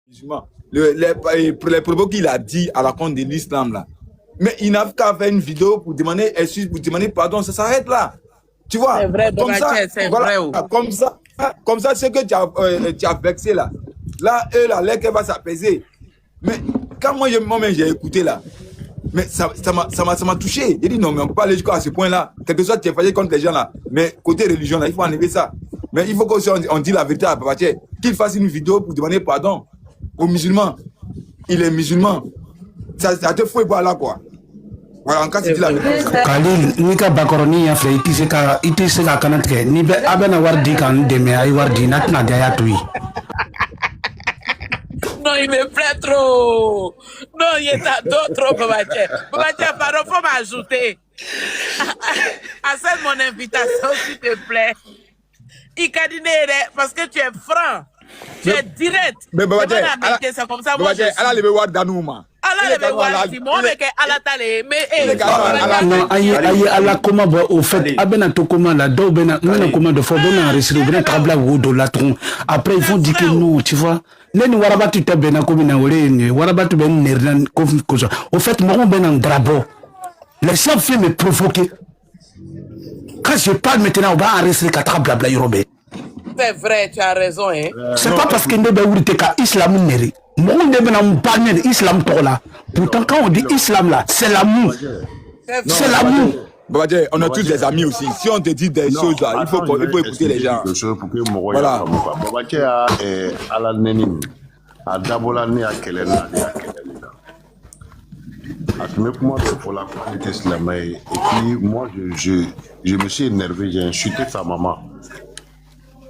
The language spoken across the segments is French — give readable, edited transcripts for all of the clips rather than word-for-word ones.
musulmans. Pour les propos qu'il a dit à la compte de l'islam là. Mais il n'a qu'à faire une vidéo pour demander excuse, pour demander pardon, ça s'arrête là. Tu vois, c'est vrai, comme ça, voilà, comme ça, c'est que tu as vexé là. Là, eux, là, l'air qu'elle va s'apaiser. Mais quand moi-même j'ai écouté là, mais ça m'a touché. J'ai dit non, mais on ne peut pas aller jusqu'à ce point-là. Quelque chose qui est fâché contre les gens là. Mais côté religion là, il faut enlever ça. Mais il faut qu'on dise la vérité à Papa Tché, qu'il fasse une vidéo pour demander pardon aux musulmans. Il est musulman. Ça te faut pas là quoi. Voilà, en cas tu dis la vérité. Khalil, ni ka bakoroni ya fɛ i tɛ se ka kana tigɛ ni bɛ a bɛna wari di kan dɛmɛ a ye wari di n'a tɛna diya to yen. Non, il me plaît trop. Non, il est trop, Papa Tché. Papa Tché, pardon, faut m'ajouter. Accepte mon invitation, s'il te plaît. Ikadine, parce que tu es franc. Tu es direct. Mais Papa Tché, c'est comme ça, moi je suis. Allah le voir Danouma. Allah le voir Simon, mais que Allah t'a mais non, ayi ala koma bɔ au fait a bɛna to koma la dɔw bɛna n bɛna koma dɔ fɔ dɔw bɛna enregistrer u bɛna taga bila wo dɔ la tugun après ils vont dire que non tu vois ne ni warabatu tɛ bɛnna ko min na o de ye nin ye warabatu bɛ n nɛri la ko kosɔn au fait mɔgɔw bɛna n darabɔ les gens viennent me provoquer quand je parle maintenant on va enregistrer ka taga bila bila yɔrɔ bɛɛ. C'est vrai, tu as raison hein. C'est pas parce que ne bɛ wuli te ka islam nɛri mɔgɔw de bɛna n ba nɛri islam tɔgɔ la pourtant quand on dit islam là c'est l'amour. C'est l'amour. On a tous des amis aussi. Si on te dit des choses là, il faut écouter les gens. Voilà. Et puis moi je me suis énervé, j'ai insulté sa maman.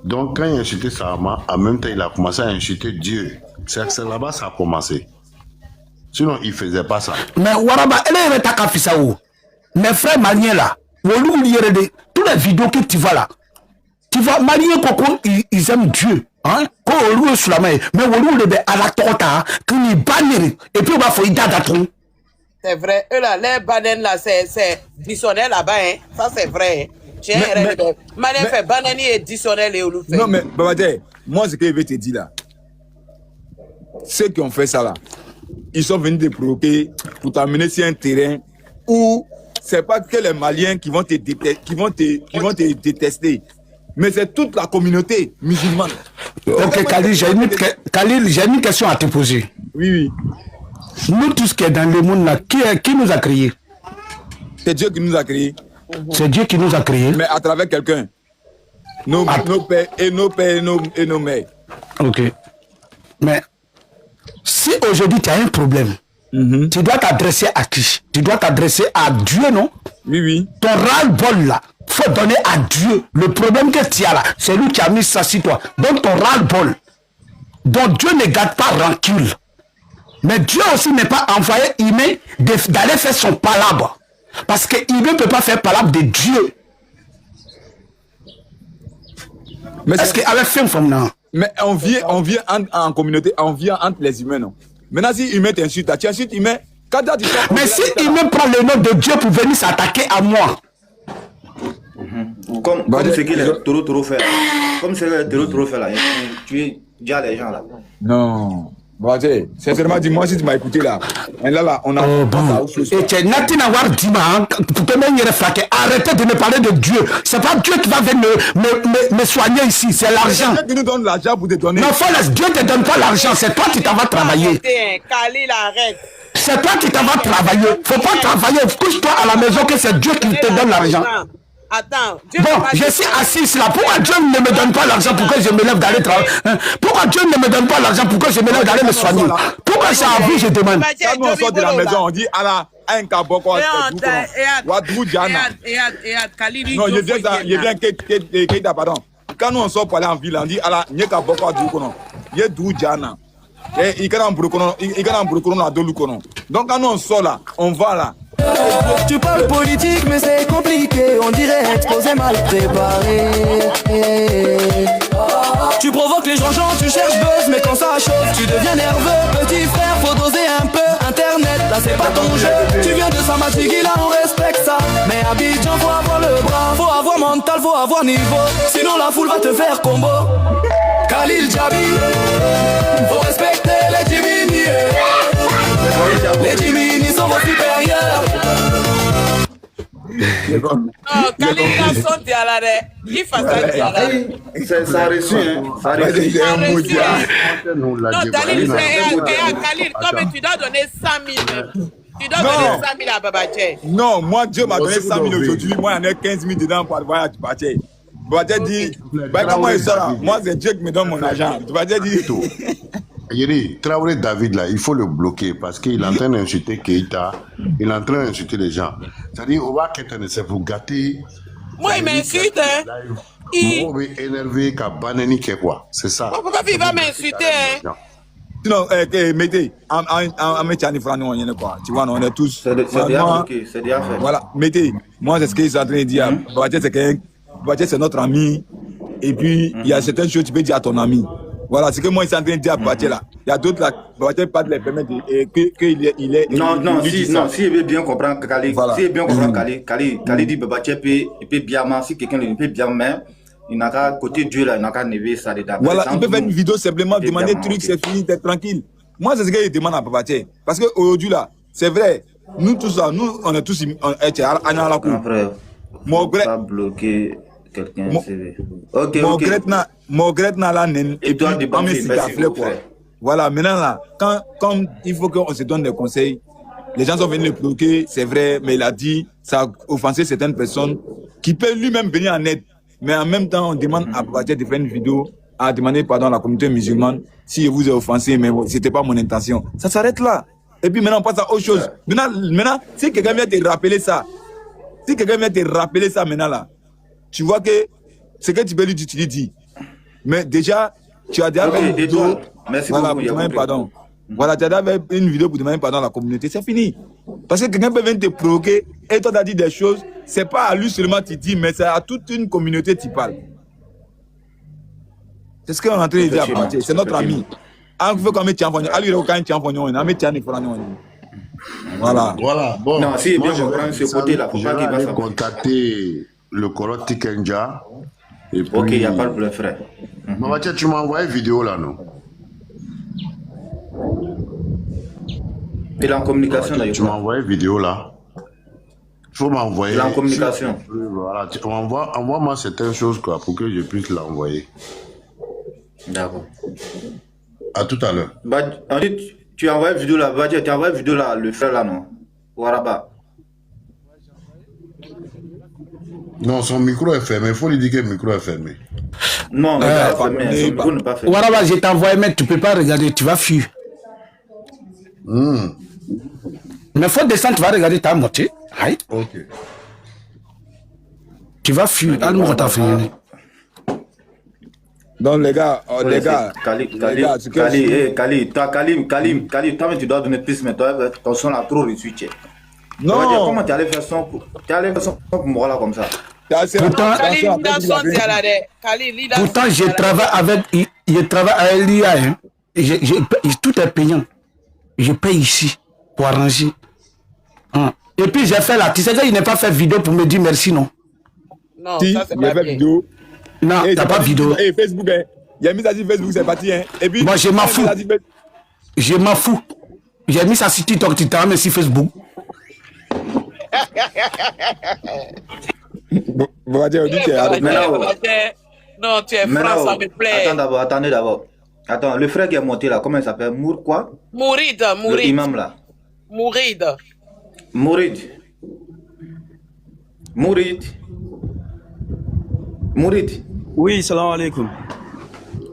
Donc quand il a insulté sa maman, en même temps il a commencé à insulter Dieu. C'est là-bas ça a commencé. Sinon, il ne faisait pas ça. Mais Waraba, elle est ta kafisao. Mes frères maliens là, tous les vidéos que tu vois là, tu vois, maliens, ils aiment Dieu. Hein? Quand on loue sur la main, mais on loue à la torta, quand ils bannent, et puis on va faire une date. C'est vrai, eux là, les bananes là, c'est dissonnel là-bas, hein. Ça c'est vrai. Malien fait banani et dissonnel et on fait. Non, mais Babadé, moi ce que je vais te dire là, ceux qui ont fait ça là, ils sont venus te provoquer pour t'amener sur un terrain où c'est pas que les Maliens qui vont te détester, mais c'est toute la communauté musulmane. Ok, Khalil, j'ai une question à te poser. Oui. Nous tous qui est dans le monde là, qui nous a créés? C'est Dieu qui nous a créés. C'est Dieu qui nous a créés. Mais à travers quelqu'un. Nos pères et nos mères. Ok. Mais si aujourd'hui tu as un problème, tu dois t'adresser à qui? Tu dois t'adresser à Dieu, non? Oui. Ton ras-le-bol là, faut donner à Dieu. Le problème que tu as là, c'est lui qui a mis ça sur toi. Donc ton ras-le-bol. Donc Dieu ne garde pas rancune. Mais Dieu aussi n'est pas envoyé humain d'aller faire son palabre. Parce que humain ne peut pas faire palabre de Dieu. Mais est-ce qu'avec femme non? Mais on vient en communauté, on vient entre les humains, non? Maintenant, si humain t'insulte, tu insultes humain. Mais si humain prend le nom de Dieu pour venir s'attaquer à moi. Comme ce qu'il est trop fait là. Comme ce qu'il est trop fait là. Tu es déjà les gens là. Non. Sincèrement, dis-moi si tu m'as écouté là. Et là, on a. Bon. Et tu n'as pas dit pour te mettre fraqué. Arrêtez de me parler de Dieu. C'est pas Dieu qui va venir me soigner ici, c'est l'argent. C'est Dieu qui nous donne l'argent pour te donner. Non, Foles, Dieu ne te donne pas l'argent, c'est toi qui t'en vas travailler. Khalil, arrête. C'est toi qui t'en vas travailler. Faut pas travailler. Couche-toi à la maison que c'est Dieu qui te donne l'argent. Attends. Bon, je suis assise là. Pourquoi Dieu ne me donne pas l'argent pour que je me lève d'aller travailler? Pourquoi Dieu ne me donne pas l'argent pour que je me lève d'aller me soigner? Pourquoi j'ai envie, je demande? Quand nous on sort de la maison, on dit Allah, un caboko, non, il vient Keita, pardon. Quand nous on sort pour aller en ville, on dit Allah, n'y a caboko, il y a Doudjana. Et il y a un brocono à Dolukono. Donc quand nous on sort là, on va là. Tu parles politique mais c'est compliqué, on dirait exposé mal préparé. Tu provoques les gens, tu cherches buzz, mais quand ça chauffe, tu deviens nerveux. Petit frère, faut doser un peu. Internet, là c'est pas ton jeu. Tu viens de Samatigui, là on respecte ça. Mais Abidjan, faut avoir le bras, faut avoir mental, faut avoir niveau. Sinon la foule va te faire combo. Khalil Djabi, faut respecter les Non, Khalil, il a son dialogue. Il fait ça dialogue. Ça a reçu, hein. Ça a reçu. C'est un mot diable. Nous, la Non, Khalil, débat- Khalil, comme tu dois donner 100 000. Tu dois donner 100 000 à Babache. Non, moi, Dieu m'a donné 100 000 aujourd'hui. Moi, j'en ai 15 000 dedans pour avoir à Babache. Babache dit, bah, comment il sort là? Moi, c'est Dieu qui me donne mon argent. Babache dit, Yeri, Traoré David, là, il faut le bloquer parce qu'il est en train d'insulter Keïta, il est en train d'insulter les gens. C'est-à-dire, on va qu'être c'est pour gâter. Moi, il m'insulte, hein. Moi, on est énervé qu'à Banani, quoi. C'est ça. Pourquoi il va m'insulter, hein? sinon, mettez, en mettant les francs, on quoi. Tu vois, on est tous. C'est déjà bloqué, c'est déjà fait. Voilà, mettez. Moi, c'est ce qu'ils sont en train de dire. Babache, c'est notre ami. Et puis, il y a certaines choses que tu peux dire à ton ami. Voilà, c'est que moi, ils sont en train de dire à Babache là. Il y a d'autres là, Babache pas de les permettre qu'il est. Non, si il veut bien comprendre Kali, Voilà. si il veut bien comprendre Kali dit Babache peut bien, si quelqu'un ne peut bien même, il n'a qu'à côté Dieu là, il n'a qu'à never ça dedans. Voilà, il peut faire une vidéo simplement, demander des trucs, c'est fini, t'es tranquille. Moi, c'est ce qu'il demande à Babache. Parce qu'aujourd'hui là, c'est vrai, nous tous là, nous, on est tous à la cour. Après, Mon gré, pas bloquer quelqu'un. Ok, mon ok. gré n'a la naine, et puis toi, on débattre, met merci, quoi. frère. Voilà, maintenant là, comme il faut qu'on se donne des conseils, les gens sont venus le bloquer, c'est vrai, mais il a dit, ça a offensé certaines personnes qui peuvent lui-même venir en aide. Mais en même temps, on demande à Babache de faire une vidéo, à demander pardon à la communauté musulmane si je vous ai offensé, mais bon, c'était pas mon intention. Ça s'arrête là. Et puis maintenant, on passe à autre chose. Maintenant, si quelqu'un vient te rappeler ça, maintenant là, tu vois que ce que tu peux lui dire, tu lui dis. Mais déjà, tu as déjà fait une vidéo. Merci Voilà, beaucoup, pour demander Yacoub. pardon. Voilà, tu as déjà fait une vidéo pour demander pardon à la communauté. C'est fini. Parce que quelqu'un peut venir te provoquer et toi, tu as dit des choses. C'est pas à lui seulement tu dis, mais c'est à toute une communauté tu parles. C'est ce qu'on est en train de dire à Babache. C'est notre ami. Il faut qu'on mette Tianfognon. Allez, on met Tianfognon. On met Tianfognon. Voilà. Voilà, bon. Non, si moi, bien comprendre ce côté-là, faut pas qu'il va aller s'en- contacter le Koro Tikenja. Et puis, Ok, il n'y a pas de problème, frère. Babache, tu m'as envoyé une vidéo là, non? Il est en communication Tu m'as d'ailleurs. envoyé une vidéo là. Il faut m'envoyer. Il est en communication. Voilà, envoie-moi certaines choses quoi, pour que je puisse l'envoyer. D'accord. À tout à l'heure. Bah, on dit, tu as envoyé une vidéo là, Badja, tu as envoyé une vidéo là, le frère là, non? Waraba. Non, son micro est fermé. Il faut lui dire que le micro est fermé. Non, mais pas fermé, son micro n'est pas fermé. Waraba, je t'ai envoyé, mais tu peux pas regarder, tu vas fuir. Mais faut descendre, tu vas regarder ta moitié. Aïe. Ok. Tu vas fuir. Allons, on t'a fini. Donc, les gars, Kali, c'est que- Kali, toi, tu dois donner plus, mais toi, ton son a trop reswitché. Non. Comment tu allais faire son pour moi là comme ça? Pourtant, Khalil, il a son dialogue. Khalil, il a Pourtant, son je dialogue. travaille avec l'IA. Hein. Tout est payant. Je paye ici pour arranger. Hein. Et puis, j'ai fait là. Tu sais qu'il n'a pas fait vidéo pour me dire merci, non? Non, Si, ça c'est il a pas fait bien. vidéo. Non, Et t'as c'est pas vidéo. Et Facebook, hein. Il a mis ça sur Facebook, c'est parti. Hein. Et puis, Moi, je m'en fous. il a dit, Je m'en fous. J'ai mis ça sur TikTok, tu t'as mis sur Facebook. on va dire, on dit que c'est Maintenant, Non, tu es franc, maintenant, ça me plaît. attendez d'abord. Attends, le frère qui est monté là, comment il s'appelle? Mour quoi? Mourid, Le Mourid, imam là. Mourid. Mourid. Oui, salam alaikum.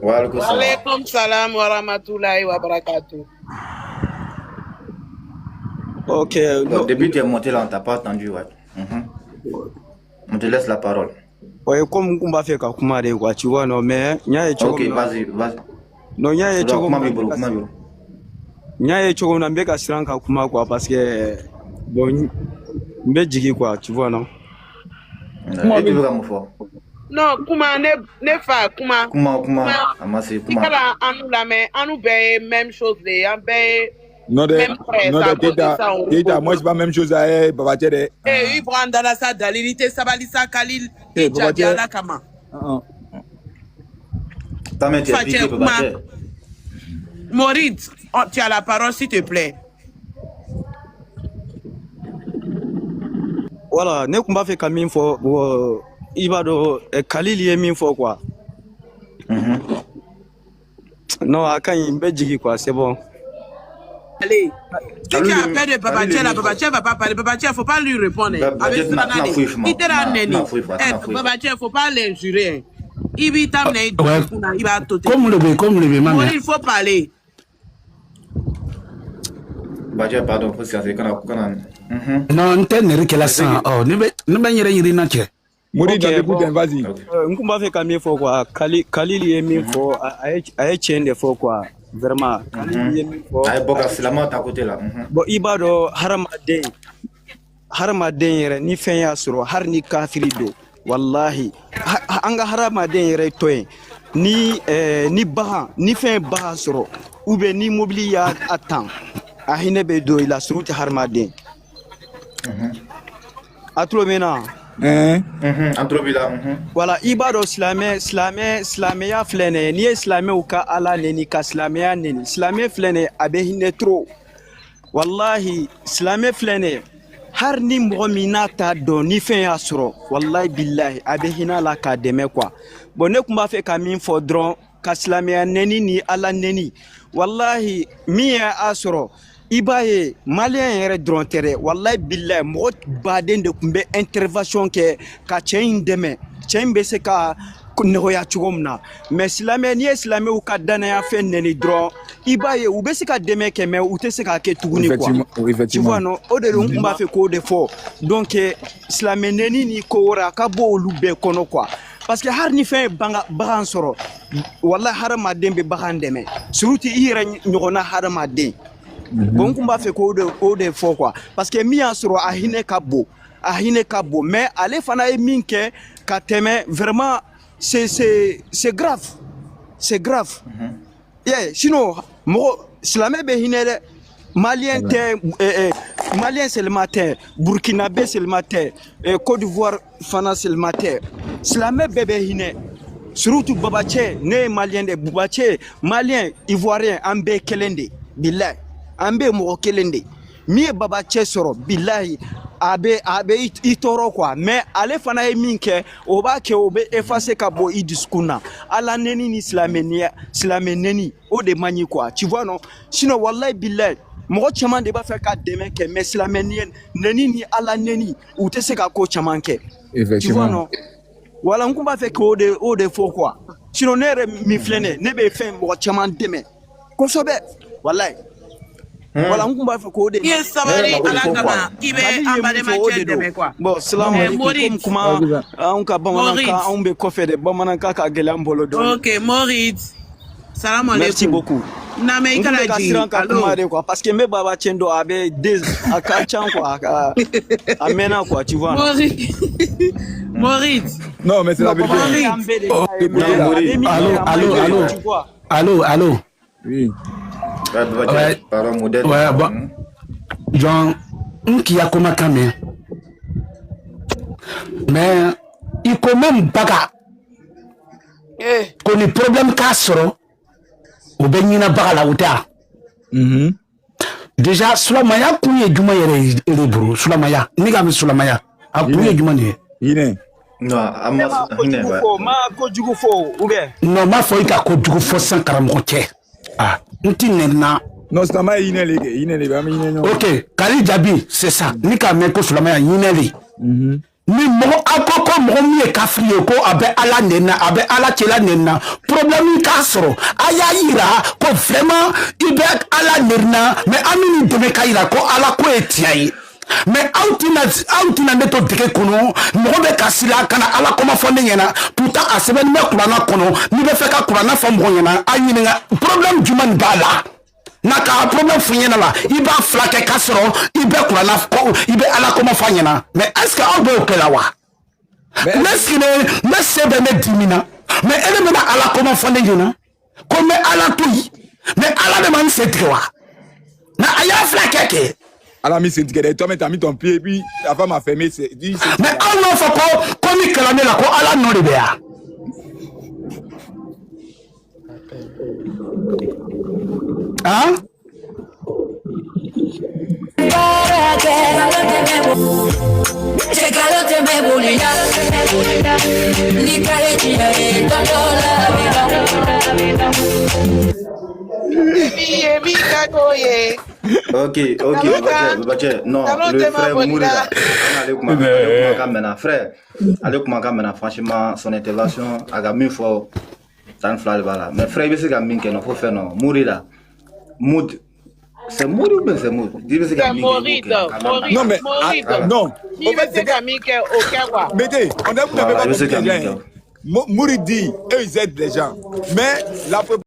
Wa alaikum salam. Alaikum salam wa rahmatullahi wa barakatuh. Ok, Donc, depuis que tu es monté là, on t'a pas entendu, ouais. On te laisse la parole. ouais, comme on va faire comme quoi, tu vois, non, mais il y a Ok, vas-y. non, il y a Comment biro? il y a un mec à Sri Lanka quoi, parce que bon, mais quoi, tu vois, non. Et tu veux comme fort? Non, Kuma, ne fa Kuma. Comment? Amasi, Si kala anu la mais anu be même chose les, an be non, même frère, ça cause de ça, on Tita, moi, c'est pas la même chose à Babache. Eh, Ibrahim Dalasa Dalilité Sabalisa Khalil, Eh, Ija Babache. Diala Kama. Ta main, tu es Fatia piqué, Kuma. Babache. Mourid, tu as la parole s'il te plaît. voilà, ne kun b'a fɛ ka min fɔ i b'a dɔn Khalil ye min fɔ quoi. Non, a ka ɲi n bɛ jigin quoi, c'est bon. Allez, tu qui a peur de Babatia là, Babatia va pas parler. Babatia, faut pas lui répondre. Avec il Babatia, faut pas l'injurer. Il va t'amener, il va t'ôter. Comme le maman. Il faut parler. Babatia, pardon, c'est quand non, on t'a n'est que la sang. Oh, ne va y aller n'a que. Mori dans l'écoute, vas-y. N kun b'a fɛ ka min fɔ quoi, Khalil ye min fɔ, a ye tiɲɛ de fɔ quoi. Vraiment, Khalil ye min fɔ. A ye bɔ ka silamɛw ta côté la. Bon, i b'a dɔn hadamaden yɛrɛ ni fɛn y'a sɔrɔ hali ni kafiri don, wallahi an ka hadamaden yɛrɛ to yen ni bagan ni fɛn ye bagan sɔrɔ ou bien ni mobili y'a tan a hinɛ bɛ don i la surtout tɛ hadamaden. A tulo bɛ na. Voilà, i b'a dɔn silamɛya filɛ nin ye n'i ye silamɛw ka ala neni ka silamɛya neni silamɛ filɛ nin ye a bɛ hinɛ trop wallahi silamɛ filɛ nin ye hali ni mɔgɔ min n'a t'a dɔn ni fɛn y'a sɔrɔ wallahi billahi a bɛ hinɛ a la k'a dɛmɛ quoi. Bon ne kun b'a fɛ ka min fɔ dɔrɔn ka silamɛya neni ni ala neni wallahi min y'a sɔrɔ i b'a ye maliyɛn yɛrɛ dɔrɔn tɛ dɛ wallahi billahi mɔgɔ baden de tun bɛ intervention kɛ ka cɛ in dɛmɛ cɛ in bɛ se ka nɔgɔya cogo min na mais silamɛ n'i ye silamɛw ka danaya fɛn neni dɔrɔn i b'a ye u bɛ se ka dɛmɛ kɛ mais u tɛ se k'a kɛ tuguni quoi tu vois non o de n kun b'a fɛ k'o de fɔ donc silamɛ neni ni ko wɛrɛ a ka bɔ olu bɛɛ kɔnɔ quoi parce que hali ni fɛn ye bagan sɔrɔ wallahi hadamaden bɛ bagan dɛmɛ surtout i yɛrɛ ɲɔgɔnna hadamaden. Bon, on va faire des fois quoi. Parce que mi a soro a hinɛ ka bon, mais ale fana ye min kɛ ka tɛmɛ vraiment c'est grave. Yeah, sinon mɔgɔ silamɛ bɛ hinɛ dɛ. Malien tɛ Malien seulement tɛ, Burkinabé seulement tɛ, Côte d'Ivoire fana seulement tɛ. Silamɛ bɛɛ bɛ hinɛ. Surtout Babatia, ne Malien de Babatia, Malien, Ivoirien, an bɛɛ kelen de. Billahi. An bɛ mɔgɔ kelen de min ye Babatia sɔrɔ billahi a bɛ i tɔɔrɔ quoi mais ale fana ye min kɛ o b'a kɛ o bɛ effacer ka bɔ i dusukun na ala neni ni silamɛ neni o de man ɲi quoi tu vois non sinon wallahi billahi mɔgɔ caman de b'a fɛ ka dɛmɛ kɛ mais silamɛ neni ni ala neni u tɛ se ka ko caman kɛ tu vois non wala n kun b'a fɛ k'o de fɔ quoi sinon ne yɛrɛ min filɛ nin ye ne bɛ fɛn mɔgɔ caman dɛmɛ kosɛbɛ wallahi. Voilà, on va faire quoi de? Il est sabari à la cama. Il est en bas de ma chaîne de quoi? Bon, salam alaikum. Comment on ka bamananka, on be kofé de bamananka ka gelam bolo do. Ok, Moritz. Salam alaikum. Merci beaucoup. Na me ikalaji. Quoi parce que me baba chendo abe des akachan quoi amena quoi tu vois. Moritz. Non, mais c'est la vérité. Allô. Oui. Ouais, bon. Genre, qui a comme un mais il même baga. Qu'on est problème cassero. Au benina baga la outa. Déjà, Sulamaya, kouye djuma yere bro. Sulamaya, niga me Sulamaya. A kouye djuma ni. Yine. Non, ama hine ba. Non, ma foi ka ko djugo fo 140 ah, ntinena. Non, c'est pas Yinele. Ok, Kali Jabi, c'est ça. Nika meko Sulamaya Yinele. Ni mo akoko mo mi kafri ko abe ala nena abe ala chela nena problème ka soro aya ira ko vraiment ibe ala nena mais amini de kaira ko ala ko etiai mais outina neto deke kono mo be kasila kana ala koma fonde nyana pourtant a semaine me kurana kono ni be fe ka kurana fam go nyana ayina problème juman bala naka problème funyena la iba flake kasoro ibe kurana ko ibe ala koma fanyena mais est-ce que on peut pelawa mais c'est ben dimina mais elle me ala koma fonde nyana comme ala tuy mais ala de man c'est quoi na aya flake ke ala mi c'est que toi mais t'as mis ton pied et puis la femme a fermé c'est mais on n'en fait pas comme il clamait la ko ala non de béa hein check Ok, Babache, non, le frère Mourida, frère, allez comment maintenant, franchement, son intervention a mis fort dans le flash, mais frère, il y a des gens qui faut faire non, Mourida, Moud, c'est Moud ou bien c'est Moud? C'est Mourida, Non, mais, non. Il veut se gagner au Kawa. Mettez, on a pas compris les gens. Mouridi, eux, ils aident les gens. Mais la